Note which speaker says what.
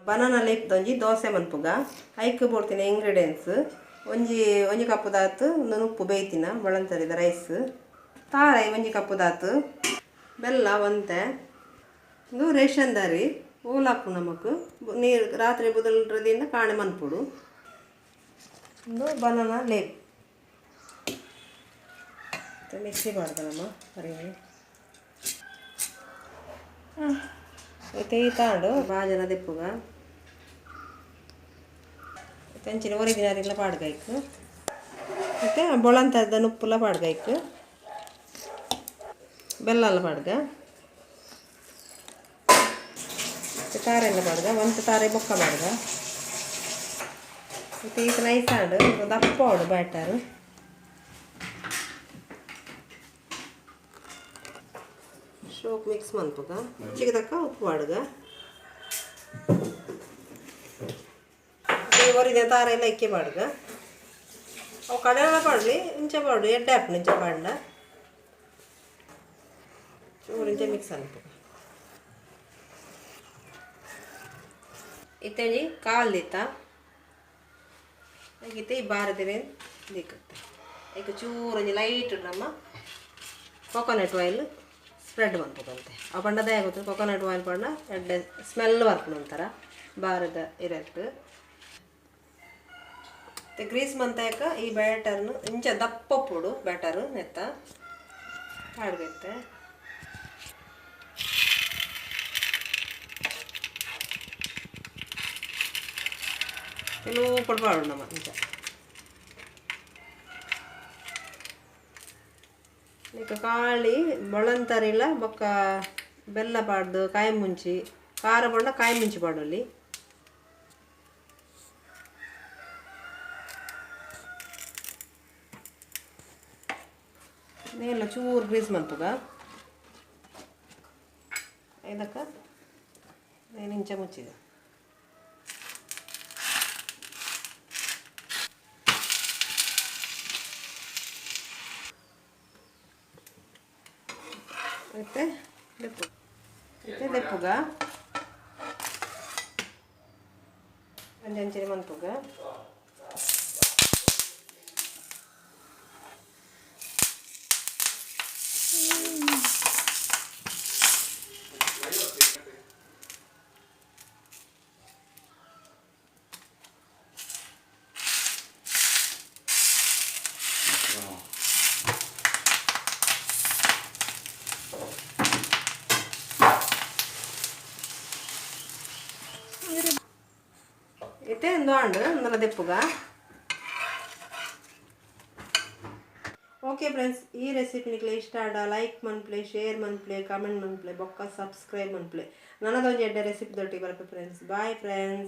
Speaker 1: Banana ಲೇಪ್ದೊಂಜಿ dosa ಮನ್ಪುಗ hike ಬೋಡ್ತಿನ ingredients ಒಂಜಿ ಕಪ್ಪು ದಾತು ಒಂದು ಉಪ್ಪು ಬೇಯ್ತಿನ ಬಳಂತರಿದ ರೈಸ್ ತಾರಾಯಿ ಒಂಜಿ ಕಪ್ಪು ದಾತು ಬೆಲ್ಲ ಒಂತೆ ಇದು ರೇಷನ್ ದಾರಿ ಓಲಾಪು ನಮಕ್ ನೀರು ರಾತ್ರಿ ಬುದಲ್ರದಿಂದ ಕಾಣೆ ಮನ್ಪುಡು ಒಂದು ಬನಾನಾ ಲೇಪ್ ಮಿಕ್ಸಿ ಮಾಡ್ದ ನಮ್ಮ ಅರಿವಿ ತೇತಾಂಡು ಬಾಜನ ದೆಪ್ಪುಗ ತೆಂಚಿನ ಒರಿಜಿನರಿಲ್ಲ ಪಾಡ್ಗೈಕ್ ಮತ್ತು ಬೊಳಂತದ ಉಪ್ಪುಲ ಪಾಡ್ಗೈಕ್ ಬೆಲ್ಲ ಪಾಡ್ಗ ತಾರೆಲ್ಲ ಪಾಡ್ಗ ಒಂದು ತಾರೆ ಬೊಕ್ಕ ಪಾಡ್ಗ ಮತ್ತು ಈತ ನೈಸ್ ಆಡು ದಪ್ಪ ಆಡು ಬ್ಯಾಟರ್ ಶೋಕ್ ಮಿಕ್ಸ್ ಮನ್ಪುಗ ಚಿಕ್ಕದಕ್ಕ ಉಪ್ಪು ಪಾಡ್ಗ ಒರಿಜಿನ ತಾರ ಎಲ್ಲ ಇಕ್ಕಿ ಪಾಡ್ಗ ಅವು ಕಡೆಲ್ಲ ಪಾಡ್ಲಿ ಇಂಚ ಪಾಡು ಎಡ್ಡೆ ಹಾಪು ಇಂಚ ಪಾಡ್ಲ ಚೂರು ಇಂಚ ಮಿಕ್ಸ್ ಅನ್ಪು ಇತ್ತೇಳಿ ಕಾಲು ದಿತ್ತ ಈಗಿತ್ತೆ ಈ ಬಾರದಿರೆ ದಿಕ್ಕತ್ತೆ ಈಗ ಚೂರು ಲೈಟ್ ನಮ್ಮ ಕೊಕೊನಟ್ ಆಯಿಲ್ ಸ್ಪ್ರೆಡ್ ಮಾಡ್ಬೇಕಂತೆ ಆ ಪಂಡದ ಆಗುತ್ತೆ ಕೊಕೊನಟ್ ಆಯಿಲ್ ಪಂಡ ಎಡ್ಡೆ ಸ್ಮೆಲ್ ಬರ್ಕೊಂಡು ಒಂಥರ ಬಾರದ ಇರತ್ತೆ ಮತ್ತು ಗ್ರೀಸ್ ಮಂತಾಕ ಈ ಬ್ಯಾಟರ್ನು ಇಂಚ ದಪ್ಪ ಪುಡು ಬ್ಯಾಟರು ನೆತ್ತ ಹಾಡ್ಬೇಕು ಕೆಲವು ಕೊಡ್ಬಾರ್ದು ನಮ್ಮ ಇಂಚ ಈಗ ಕಾಳಿ ಬೊಳಂತರಿಲ್ಲ ಬೊಕ್ಕ ಬೆಲ್ಲ ಪಾಡ್ದು ಕಾಯಿ ಮುಂಚಿ ಖಾರ ಪಂಡ ಕಾಯಿ ಮುಂಚಿ ಪಾಡಲ್ಲಿ ನೇಲ ಚೂರು ಗ್ರೀಸ್ ಮನ್ಪುಗ ಇದಕ್ಕೆ ಏನು ಇಂಚ ಮುಚ್ಚಿದೆ ಮತ್ತೆ ದೆಪ್ಪುಗ ಅಂಚಂಚನೆ ಮನ್ಪುಗ ಇತ್ತೆ ಒಂದು ಒಂದರ ದೆಪ್ಪುಗ ಓಕೆ ಫ್ರೆಂಡ್ಸ್ ಈ ರೆಸಿಪಿ ನಿಕ್ಲೆ ಇಷ್ಟ ಆಡ ಲೈಕ್ ಮನ್ಪ್ಲೆ ಶೇರ್ ಮನ್ಪ್ಲೆ ಕಮೆಂಟ್ ಮನ್ಪ್ಲೆ ಬೊಕ್ಕ ಸಬ್ಸ್ಕ್ರೈಬ್ ಮನ್ಪ್ಲೆ ನನ್ನದೊಂದು ಎಡ್ಡೆ ರೆಸಿಪಿ ದೊಟ್ಟಿಗೆ ಬರಬೇಕು ಫ್ರೆಂಡ್ಸ್ ಬಾಯ್ ಫ್ರೆಂಡ್ಸ್.